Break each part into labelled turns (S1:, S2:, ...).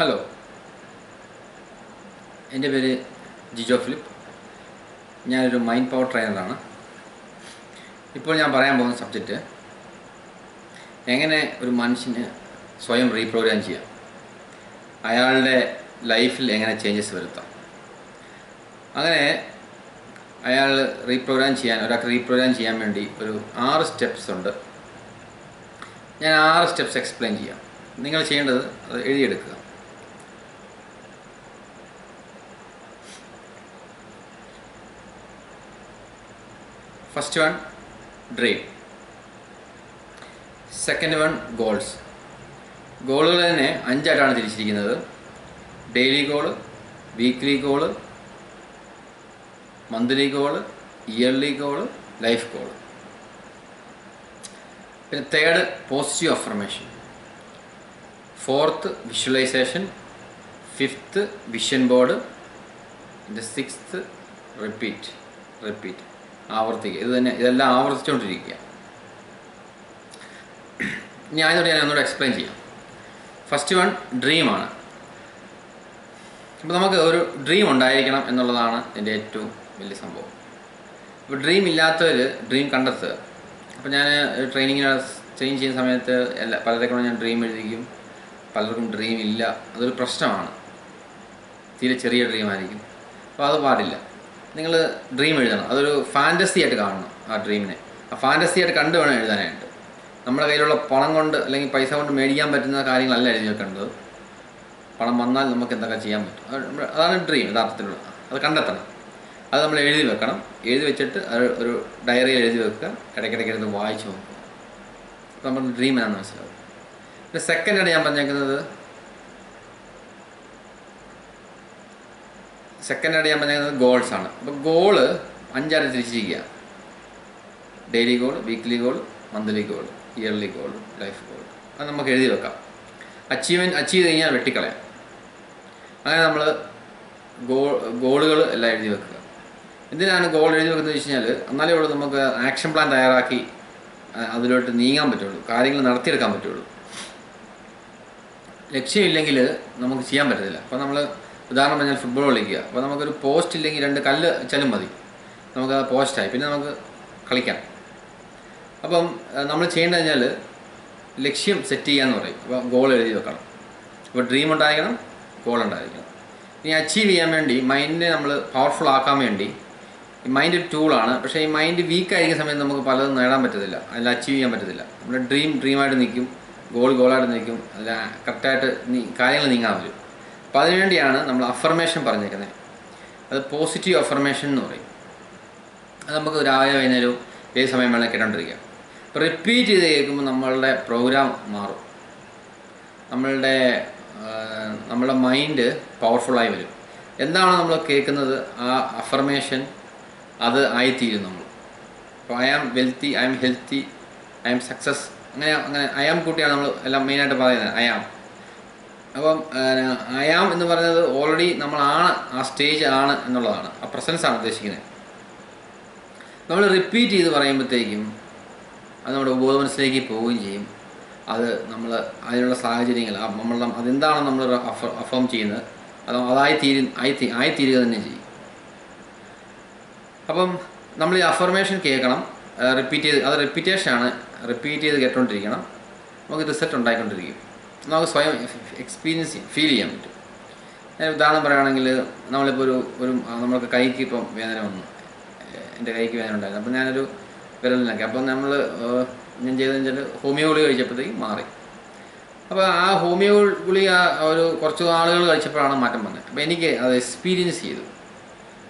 S1: Hello, എൻ്റെ പേര് Jijo Philip. ഞാനൊരു മൈൻഡ് പവർ ട്രെയിനറാണ്. ഇപ്പോൾ ഞാൻ പറയാൻ പോകുന്ന സബ്ജക്റ്റ് എങ്ങനെ ഒരു മനുഷ്യന് സ്വയം റീപ്രോഗ്രാം ചെയ്യാം, അയാളുടെ ലൈഫിൽ എങ്ങനെ ചേഞ്ചസ് വരുത്താം. അങ്ങനെ ഒരാൾക്ക് റീപ്രോഗ്രാം ചെയ്യാൻ വേണ്ടി ഒരു 6 സ്റ്റെപ്സ് ഉണ്ട്. ഞാൻ 6 സ്റ്റെപ്സ് എക്സ്പ്ലെയിൻ ചെയ്യാം. നിങ്ങൾ ചെയ്യേണ്ടത് അത് എഴുതിയെടുക്കുക. First one dream, second one goals. ഗോളുകൾ തന്നെ 5 ആയിട്ടാണ് തിരിച്ചിരിക്കുന്നത്: daily goal, weekly goal, monthly goal, yearly goal, life goal. പിന്നെ third positive affirmation, fourth visualisation, fifth vision board, sixth repeat ആവർത്തിക്കുക. ഇതെല്ലാം ആവർത്തിച്ചുകൊണ്ടിരിക്കുക. ഞാൻ ഒന്നുകൂടെ എക്സ്പ്ലെയിൻ ചെയ്യാം. ഫസ്റ്റ് വൺ ഡ്രീമാണ്. അപ്പോൾ നമുക്ക് ഒരു ഡ്രീം ഉണ്ടായിരിക്കണം എന്നുള്ളതാണ് എൻ്റെ ഏറ്റവും വലിയ സംഭവം. അപ്പോൾ ഡ്രീം ഇല്ലാത്തവർ ഡ്രീം കണ്ടെത്തുക. അപ്പോൾ ഞാൻ ട്രെയിൻ ചെയ്യുന്ന സമയത്ത് പലരെക്കൊണ്ട് ഞാൻ ഡ്രീം എഴുതിക്കും. പലർക്കും ഡ്രീം ഇല്ല. അതൊരു പ്രശ്നമാണ്. തീരെ ചെറിയ ഡ്രീം ആയിരിക്കും. അപ്പോൾ അത് പാടില്ല. നിങ്ങൾ ഡ്രീം എഴുതണം. അതൊരു ഫാൻറ്റസി ആയിട്ട് കാണണം. ആ ഡ്രീമിനെ ഫാൻറ്റസി ആയിട്ട് കണ്ടു വേണം എഴുതാനായിട്ട്. നമ്മുടെ കയ്യിലുള്ള പണം കൊണ്ട് അല്ലെങ്കിൽ പൈസ കൊണ്ട് മേടിക്കാൻ പറ്റുന്ന കാര്യങ്ങളല്ല എഴുതി വെക്കേണ്ടത്. പണം വന്നാൽ നമുക്ക് എന്തൊക്കെ ചെയ്യാൻ പറ്റും, അതാണ് ഡ്രീം യഥാർത്ഥത്തിലുള്ള. അത് കണ്ടെത്തണം. അത് നമ്മൾ എഴുതി വെക്കണം. എഴുതി വെച്ചിട്ട് ഒരു ഡയറിയിൽ എഴുതി വെക്കുക. ഇടയ്ക്കിടയ്ക്ക് എടുത്ത് വായിച്ച് നോക്കുക. അപ്പോൾ നമ്മൾ ഡ്രീം എന്നാണ് മനസ്സിലാവും. പിന്നെ സെക്കൻഡായിട്ട് ഞാൻ പറഞ്ഞേക്കുന്നത് ഗോൾസാണ്. അപ്പോൾ ഗോള് 5 ആയിട്ട് തിരിച്ചിരിക്കുക: daily goal, weekly goal, monthly goal, yearly goal, life goal. അത് നമുക്ക് എഴുതി വെക്കാം. അച്ചീവ് ചെയ്ത് കഴിഞ്ഞാൽ വെട്ടിക്കളയാം. അങ്ങനെ നമ്മൾ ഗോളുകൾ എല്ലാം എഴുതി വെക്കുക. എന്തിനാണ് ഗോൾ എഴുതി വെക്കുന്നത് വെച്ച് കഴിഞ്ഞാൽ എന്നാലേ ഉള്ളൂ നമുക്ക് ആക്ഷൻ പ്ലാൻ തയ്യാറാക്കി അതിലോട്ട് നീങ്ങാൻ പറ്റുള്ളൂ, കാര്യങ്ങൾ നടത്തിയെടുക്കാൻ പറ്റുള്ളൂ. ലക്ഷ്യമില്ലെങ്കിൽ നമുക്ക് ചെയ്യാൻ പറ്റത്തില്ല. അപ്പോൾ നമ്മൾ ഉദാഹരണം പറഞ്ഞാൽ ഫുട്ബോൾ കളിക്കുക. അപ്പോൾ നമുക്കൊരു പോസ്റ്റ് ഇല്ലെങ്കിൽ 2 കല്ല് വെച്ചാലും മതി, നമുക്ക് പോസ്റ്റായി, പിന്നെ നമുക്ക് കളിക്കാം. അപ്പം നമ്മൾ ചെയ്യേണ്ടത് കഴിഞ്ഞാൽ ലക്ഷ്യം സെറ്റ് ചെയ്യാന്ന് പറയും. അപ്പോൾ ഗോൾ എഴുതി വെക്കണം. അപ്പോൾ ഡ്രീം ഉണ്ടായിരിക്കണം, ഗോൾ ഉണ്ടായിരിക്കണം. ഇനി അച്ചീവ് ചെയ്യാൻ വേണ്ടി മൈൻഡിനെ നമ്മൾ പവർഫുൾ ആക്കാൻ വേണ്ടി, ഈ മൈൻഡ് ഒരു ടൂളാണ്. പക്ഷേ ഈ മൈൻഡ് വീക്കായിരിക്കുന്ന സമയത്ത് നമുക്ക് പലതും നേടാൻ പറ്റത്തില്ല, അതിൽ അച്ചീവ് ചെയ്യാൻ പറ്റത്തില്ല. നമ്മുടെ ഡ്രീമായിട്ട് നിൽക്കും, ഗോളായിട്ട് നിൽക്കും, അതിൽ കറക്റ്റായിട്ട് കാര്യങ്ങൾ നീങ്ങാൻ വരും. അപ്പോൾ അതിനുവേണ്ടിയാണ് നമ്മൾ അഫർമേഷൻ പറഞ്ഞേക്കുന്നത്. അത് പോസിറ്റീവ് അഫർമേഷൻ എന്ന് പറയും. അത് നമുക്ക് രാവിലെ വൈകുന്നേരവും ഏത് സമയം വേണമെങ്കിൽ കേട്ടോണ്ടിരിക്കാം. അപ്പോൾ റിപ്പീറ്റ് ചെയ്ത് കേൾക്കുമ്പോൾ നമ്മളുടെ പ്രോഗ്രാം മാറും. നമ്മളുടെ മൈൻഡ് പവർഫുള്ളായി വരും. എന്താണോ നമ്മൾ കേൾക്കുന്നത് ആ അഫർമേഷൻ അത് ആയിത്തീരും നമ്മൾ. അപ്പോൾ I am wealthy, I am healthy, I am success, അങ്ങനെ ഐ ആം കൂട്ടിയാണ് നമ്മൾ എല്ലാം മെയിനായിട്ട് പറയുന്നത്. I am. അപ്പം ഐ ആം എന്ന് പറയുന്നത് ഓൾറെഡി നമ്മളാണ്, ആ സ്റ്റേജ് ആണ് എന്നുള്ളതാണ്, ആ പ്രസൻസാണ് ഉദ്ദേശിക്കുന്നത്. നമ്മൾ റിപ്പീറ്റ് ചെയ്ത് പറയുമ്പോഴത്തേക്കും അത് നമ്മുടെ ഉപബോധമനസ്സിലേക്ക് പോവുകയും ചെയ്യും. അത് നമ്മൾ അതിനുള്ള സാഹചര്യങ്ങൾ അതെന്താണോ നമ്മൾ അഫേം ചെയ്യുന്നത് അത് ആയിത്തീരുക തന്നെ ചെയ്യും. അപ്പം നമ്മൾ ഈ അഫർമേഷൻ കേൾക്കണം, റിപ്പീറ്റേഷനാണ്. റിപ്പീറ്റ് ചെയ്ത് കേട്ടോണ്ടിരിക്കണം. നമുക്ക് റിസൾട്ട് ഉണ്ടായിക്കൊണ്ടിരിക്കും. നമുക്ക് സ്വയം ഫീൽ ചെയ്യാൻ പറ്റും. ഞാൻ ഉദാഹരണം പറയുകയാണെങ്കിൽ, നമ്മളിപ്പോൾ നമ്മൾക്ക് കൈക്ക് ഇപ്പം വേദന വന്നു. എൻ്റെ കൈക്ക് വേദന ഉണ്ടായിരുന്നു. അപ്പോൾ ഞാനൊരു വിരലിനൊക്കെ അപ്പോൾ ഞാൻ ചെയ്തതെന്ന് വെച്ചാൽ ഹോമിയോ ഗുളിക കഴിച്ചപ്പോഴത്തേക്കും മാറി. അപ്പോൾ ആ ഹോമിയോ ഗുളിക കുറച്ച് ആളുകൾ കഴിച്ചപ്പോഴാണ് മാറ്റം വന്നത്. അപ്പോൾ എനിക്ക് അത് എക്സ്പീരിയൻസ് ചെയ്തു.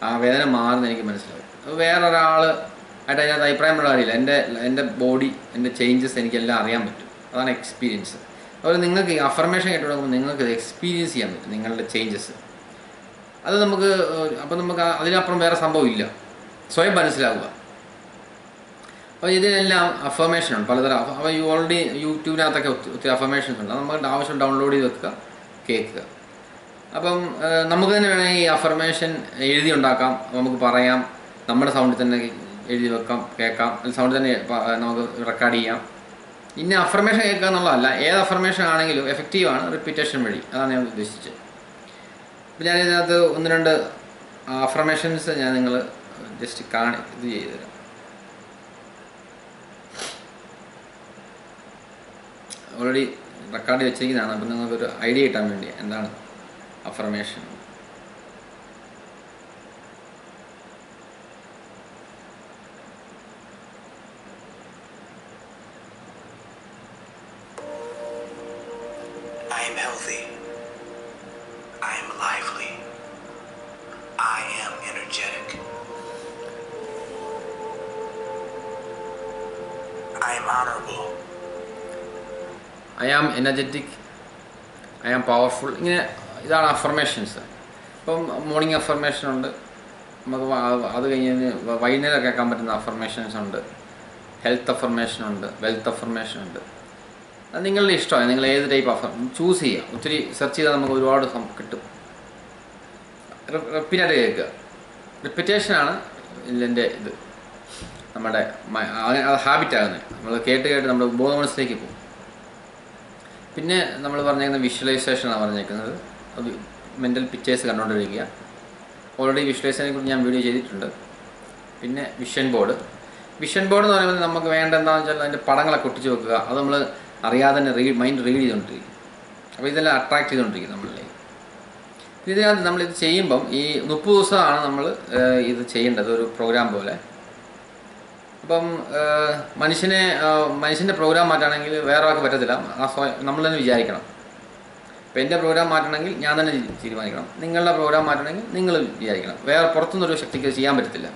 S1: ആ വേദന മാറുന്ന എനിക്ക് മനസ്സിലാവും. അപ്പോൾ വേറൊരാൾ ആയിട്ട് അതിനകത്ത് അഭിപ്രായം പറയാൻ അറിയില്ല. എൻ്റെ ബോഡി, എൻ്റെ ചേഞ്ചസ് എനിക്കെല്ലാം അറിയാൻ പറ്റും. അതാണ് എക്സ്പീരിയൻസ്. അതുപോലെ നിങ്ങൾക്ക് ഈ അഫർമേഷൻ കേട്ട് തുടങ്ങുമ്പോൾ നിങ്ങൾക്ക് എക്സ്പീരിയൻസ് ചെയ്യാൻ പറ്റും നിങ്ങളുടെ ചേഞ്ചസ്. അത് നമുക്ക് അതിനപ്പുറം വേറെ സംഭവം ഇല്ല. സ്വയം മനസ്സിലാവുക. അപ്പോൾ ഇതിനെല്ലാം അഫർമേഷനുണ്ട് പലതരം. അപ്പോൾ ഓൾറെഡി യൂട്യൂബിനകത്തൊക്കെ ഒത്തിരി അഫർമേഷൻസ് ഉണ്ട്. അത് നമുക്ക് ആവശ്യം ഡൗൺലോഡ് ചെയ്ത് വെക്കുക, കേൾക്കുക. അപ്പം നമുക്ക് തന്നെ വേണമെങ്കിൽ ഈ അഫർമേഷൻ എഴുതി ഉണ്ടാക്കാം, നമുക്ക് പറയാം, നമ്മുടെ സൗണ്ടിൽ തന്നെ എഴുതി വെക്കാം, കേൾക്കാം. സൗണ്ടിൽ തന്നെ നമുക്ക് റെക്കോർഡ് ചെയ്യാം. ഇന്ന അഫർമേഷൻ കേൾക്കുക എന്നുള്ളതല്ല, ഏത് അഫർമേഷൻ ആണെങ്കിലും എഫക്റ്റീവാണ് റിപ്പീറ്റേഷൻ വഴി. അതാണ് ഞാൻ ഉദ്ദേശിച്ചത്. അപ്പോൾ ഞാനിതിനകത്ത് 1-2 അഫർമേഷൻസ് ഞാൻ നിങ്ങൾ ജസ്റ്റ് ഇത് ചെയ്തു തരാം. ഓൾറെഡി റെക്കോർഡ് വെച്ചിരിക്കുന്നതാണ്. അപ്പം നിങ്ങൾക്കൊരു ഐഡിയ കിട്ടാൻ വേണ്ടി എന്താണ് affirmation.
S2: I am healthy. I am lively. I am energetic. I am honorable.
S1: I am energetic. I am powerful. ഇങ്ങനെ ഇതാണ് അഫർമേഷൻസ്. ഇപ്പം മോർണിംഗ് അഫർമേഷൻ ഉണ്ട്, നമുക്ക് അത് കഴിഞ്ഞ് വൈകുന്നേരം കേൾക്കാൻ പറ്റുന്ന അഫർമേഷൻസ് ഉണ്ട്, ഹെൽത്ത് അഫർമേഷൻ ഉണ്ട്, വെൽത്ത് അഫർമേഷൻ ഉണ്ട്. അത് നിങ്ങളുടെ ഇഷ്ടമാണ്. നിങ്ങൾ ഏത് ടൈപ്പ് ചൂസ് ചെയ്യുക. ഒത്തിരി സെർച്ച് ചെയ്താൽ നമുക്ക് ഒരുപാട് കിട്ടും. റിപ്പീറ്റായിട്ട് കേൾക്കുക. റിപ്പീറ്റേഷനാണ് ഇതിൻ്റെ ഇത് നമ്മുടെ അത് ഹാബിറ്റാകുന്നത്. നമ്മൾ കേട്ട് നമ്മുടെ ബോധമനസ്സിലേക്ക് പോകും. പിന്നെ നമ്മൾ പറഞ്ഞേക്കുന്ന വിഷ്വലൈസേഷനാണ് പറഞ്ഞേക്കുന്നത്. മെൻ്റൽ പിക്ചേഴ്സ് കണ്ടുകൊണ്ടിരിക്കുക. ഓൾറെഡി വിഷ്വലൈസേഷനെ കുറിച്ച് ഞാൻ വീഡിയോ ചെയ്തിട്ടുണ്ട്. പിന്നെ വിഷൻ ബോർഡ് എന്ന് പറയുമ്പോൾ നമുക്ക് വേണ്ട എന്താണെന്ന് വെച്ചാൽ അതിൻ്റെ പടങ്ങളൊക്കെ ഒട്ടിച്ച് വെക്കുക. അത് നമ്മൾ അറിയാതെ തന്നെ മൈൻഡ് റീഡ് ചെയ്തുകൊണ്ടിരിക്കും. അപ്പോൾ ഇതെല്ലാം അട്രാക്ട് ചെയ്തുകൊണ്ടിരിക്കും നമ്മളിലേക്ക്. ഇതിനകത്ത് നമ്മളിത് ചെയ്യുമ്പം ഈ 30 ദിവസമാണ് നമ്മൾ ഇത് ചെയ്യേണ്ടത്, ഒരു പ്രോഗ്രാം പോലെ. അപ്പം മനുഷ്യൻ്റെ പ്രോഗ്രാം മാറ്റുകയാണെങ്കിൽ വേറെ ആൾക്ക് പറ്റത്തില്ല. നമ്മൾ തന്നെ വിചാരിക്കണം. ഇപ്പം എൻ്റെ പ്രോഗ്രാം മാറ്റണമെങ്കിൽ ഞാൻ തന്നെ തീരുമാനിക്കണം. നിങ്ങളുടെ പ്രോഗ്രാം മാറ്റണമെങ്കിൽ നിങ്ങൾ വിചാരിക്കണം. വേറെ പുറത്തുനിന്നൊരു ശക്തിക്ക് ചെയ്യാൻ പറ്റത്തില്ല.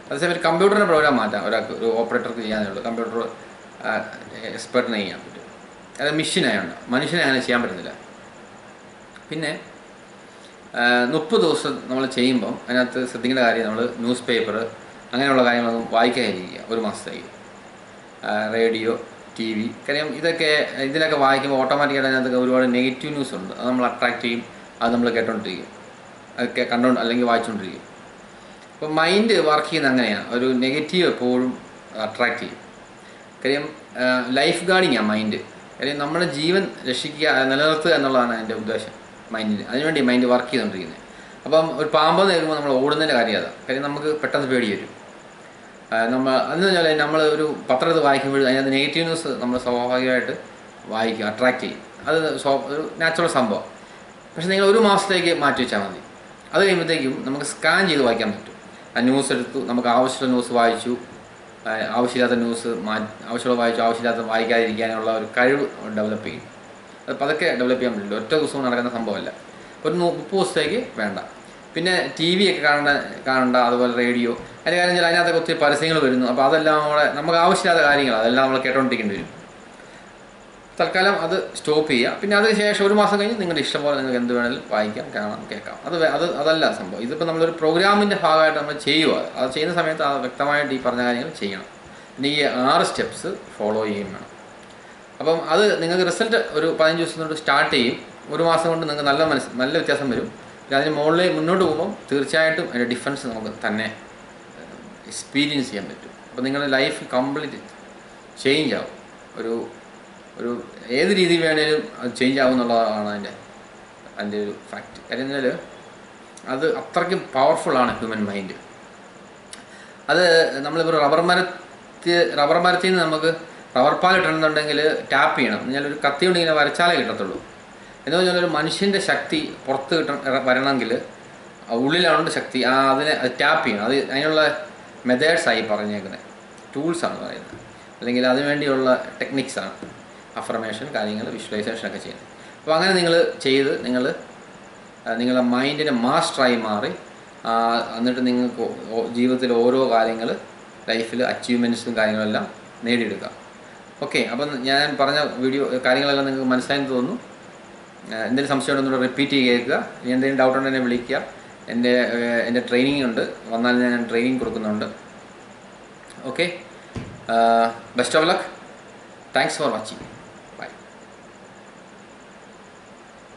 S1: അതേസമയം ഒരു കമ്പ്യൂട്ടറിൻ്റെ പ്രോഗ്രാം മാറ്റാം. ഒരാൾക്ക്, ഒരു ഓപ്പറേറ്റർക്ക് ചെയ്യാനേ ഉള്ളൂ. കമ്പ്യൂട്ടർ എക്സ്പെർട്ടിനെ ചെയ്യാൻ പറ്റും. അത് മെഷീനായുണ്ട്, മനുഷ്യനെ അങ്ങനെ ചെയ്യാൻ പറ്റുന്നില്ല. പിന്നെ 30 ദിവസം നമ്മൾ ചെയ്യുമ്പം അതിനകത്ത് ശ്രദ്ധിക്കേണ്ട കാര്യം, നമ്മൾ ന്യൂസ് പേപ്പർ അങ്ങനെയുള്ള കാര്യങ്ങളൊന്നും വായിക്കാതിരിക്കുക ഒരു മാസത്തേക്ക്. റേഡിയോ, TV, കാര്യം ഇതിലൊക്കെ വായിക്കുമ്പോൾ ഓട്ടോമാറ്റിക്കായിട്ട് അതിനകത്ത് ഒരുപാട് നെഗറ്റീവ് ന്യൂസ് ഉണ്ട്. അത് നമ്മൾ അട്രാക്റ്റ് ചെയ്യും. അത് നമ്മൾ കേട്ടോണ്ടിരിക്കും, അതൊക്കെ അല്ലെങ്കിൽ വായിച്ചുകൊണ്ടിരിക്കും. അപ്പോൾ മൈൻഡ് വർക്ക് ചെയ്യുന്നത് അങ്ങനെയാണ്. ഒരു നെഗറ്റീവ് എപ്പോഴും അട്രാക്റ്റ് ചെയ്യും. കാര്യം ലൈഫ് ഗാർഡിങ്ങാണ് മൈൻഡ്. കാര്യം നമ്മുടെ ജീവൻ രക്ഷിക്കുക, നിലനിർത്തുക എന്നുള്ളതാണ് അതിൻ്റെ ഉദ്ദേശം മൈൻഡിന്. അതിനുവേണ്ടി മൈൻഡ് വർക്ക് ചെയ്തുകൊണ്ടിരിക്കുന്നത്. അപ്പം ഒരു പാമ്പ് നേരുമ്പോൾ നമ്മൾ ഓടുന്നതിൻ്റെ കാര്യം അതാണ്. കാര്യം നമുക്ക് പെട്ടെന്ന് പേടി വരും. അതെന്ന് വെച്ചാൽ നമ്മൾ ഒരു പത്രത്തിൽ വായിക്കുമ്പോൾ അതിനകത്ത് നെഗറ്റീവ് ന്യൂസ് നമ്മൾ സ്വാഭാവികമായിട്ട് വായിക്കും, അട്രാക്റ്റ് ചെയ്യും. അത് ഒരു നാച്ചുറൽ സംഭവം. പക്ഷേ നിങ്ങൾ ഒരു മാസത്തേക്ക് മാറ്റി വെച്ചാൽ മതി. അത് കഴിയുമ്പോഴത്തേക്കും നമുക്ക് സ്കാൻ ചെയ്ത് വായിക്കാൻ പറ്റും. ആ ന്യൂസ് എടുത്തു, നമുക്ക് ആവശ്യമുള്ള ന്യൂസ് വായിച്ചു, ആവശ്യമില്ലാത്ത ന്യൂസ് ആവശ്യമുള്ള വായിച്ചു, ആവശ്യമില്ലാത്ത വായിക്കാതിരിക്കാനുള്ള ഒരു കഴിവ് ഡെവലപ്പ് ചെയ്യും. അത് പതുക്കെ ഡെവലപ്പ് ചെയ്യാൻ പറ്റില്ല, ഒറ്റ ദിവസവും നടക്കുന്ന സംഭവമല്ല. ഒരു 30 ദിവസത്തേക്ക് വേണ്ട. പിന്നെ TV ഒക്കെ കാണണ്ട, അതുപോലെ റേഡിയോ. അതിൻ്റെ കാര്യം വെച്ചാൽ അതിനകത്തൊക്കെ ഒത്തിരി പരസ്യങ്ങൾ വരുന്നു. അപ്പോൾ അതെല്ലാം നമുക്ക് ആവശ്യമില്ലാത്ത കാര്യങ്ങളാണ്, അതെല്ലാം നമ്മൾ കേട്ടോണ്ടിരിക്കേണ്ടി വരും. തൽക്കാലം അത് സ്റ്റോപ്പ് ചെയ്യുക. പിന്നെ അതിന് ശേഷം ഒരു മാസം കഴിഞ്ഞ് നിങ്ങളുടെ ഇഷ്ടംപോലെ നിങ്ങൾക്ക് എന്ത് വേണമെങ്കിലും വായിക്കാം, കാണാം, കേൾക്കാം. അതല്ല സംഭവം. ഇതിപ്പോൾ നമ്മളൊരു പ്രോഗ്രാമിൻ്റെ ഭാഗമായിട്ട് നമ്മൾ ചെയ്യുക. അത് ചെയ്യുന്ന സമയത്ത് അത് വ്യക്തമായിട്ട് ഈ പറഞ്ഞ കാര്യങ്ങൾ ചെയ്യണം. പിന്നെ ഈ 6 സ്റ്റെപ്സ് ഫോളോ ചെയ്യുകയും വേണം. അപ്പം അത് നിങ്ങൾക്ക് റിസൾട്ട് ഒരു 15 ദിവസം കൊണ്ട് സ്റ്റാർട്ട് ചെയ്യും. ഒരു മാസം കൊണ്ട് നിങ്ങൾക്ക് നല്ല വ്യത്യാസം വരും. പിന്നെ അതിന് മുകളിൽ മുന്നോട്ട് പോകുമ്പം തീർച്ചയായിട്ടും അതിൻ്റെ ഡിഫറൻസ് നമുക്ക് തന്നെ എക്സ്പീരിയൻസ് ചെയ്യാൻ പറ്റും. അപ്പോൾ നിങ്ങളുടെ ലൈഫ് കംപ്ലീറ്റ് ചേഞ്ച് ആവും. ഒരു ഏത് രീതിയിൽ വേണേലും അത് ചേഞ്ച് ആവും എന്നുള്ളതാണ് അതിൻ്റെ ഒരു ഫാക്റ്റ്. കാര്യം എന്നാൽ അത് അത്രയ്ക്കും പവർഫുള്ളാണ് ഹ്യൂമൻ മൈൻഡ്. അത് നമ്മളിപ്പോൾ റബ്ബർ മരത്തിൽ നിന്ന് നമുക്ക് റബ്ബർ പാൽ കിട്ടണമെന്നുണ്ടെങ്കിൽ ടാപ്പ് ചെയ്യണം. എന്നാൽ ഒരു കത്തി കൊണ്ട് ഇങ്ങനെ വരച്ചാലേ കിട്ടത്തുള്ളൂ. എന്ന് പറഞ്ഞാൽ ഒരു മനുഷ്യൻ്റെ ശക്തി പുറത്ത് വരണമെങ്കിൽ ഉള്ളിലാണ് ശക്തി. അതിനെ ടാപ്പ് ചെയ്യണം. അതിനുള്ള മെത്തേഡ്സായി പറഞ്ഞേക്കുന്നത്, ടൂൾസാണ് പറയുന്നത്, അല്ലെങ്കിൽ അതിനുവേണ്ടിയുള്ള ടെക്നിക്സാണ് അഫർമേഷൻ കാര്യങ്ങൾ, വിഷ്വലൈസേഷനൊക്കെ ചെയ്യുന്നത്. അപ്പോൾ അങ്ങനെ നിങ്ങൾ ചെയ്ത് നിങ്ങളുടെ മൈൻഡിനെ മാസ്റ്ററായി മാറി എന്നിട്ട് നിങ്ങൾക്ക് ജീവിതത്തിൽ ഓരോ കാര്യങ്ങൾ ലൈഫിൽ അച്ചീവ്മെൻറ്റ്സും കാര്യങ്ങളെല്ലാം നേടിയെടുക്കാം. ഓക്കെ, അപ്പം ഞാൻ പറഞ്ഞ കാര്യങ്ങളെല്ലാം നിങ്ങൾക്ക് മനസ്സിലായെന്ന് തോന്നുന്നു. എന്തെങ്കിലും സംശയം ഉണ്ടെന്നുകൂടെ റിപ്പീറ്റ് ചെയ്ത് കേൾക്കുക. ഇനി എന്തെങ്കിലും ഡൗട്ട് ഉണ്ടെങ്കിൽ എന്നെ വിളിക്കുക. എൻ്റെ ട്രെയിനിങ് ഉണ്ട്, വന്നാൽ ഞാൻ ട്രെയിനിങ് കൊടുക്കുന്നുണ്ട്. Okay, best of luck. Thanks for watching.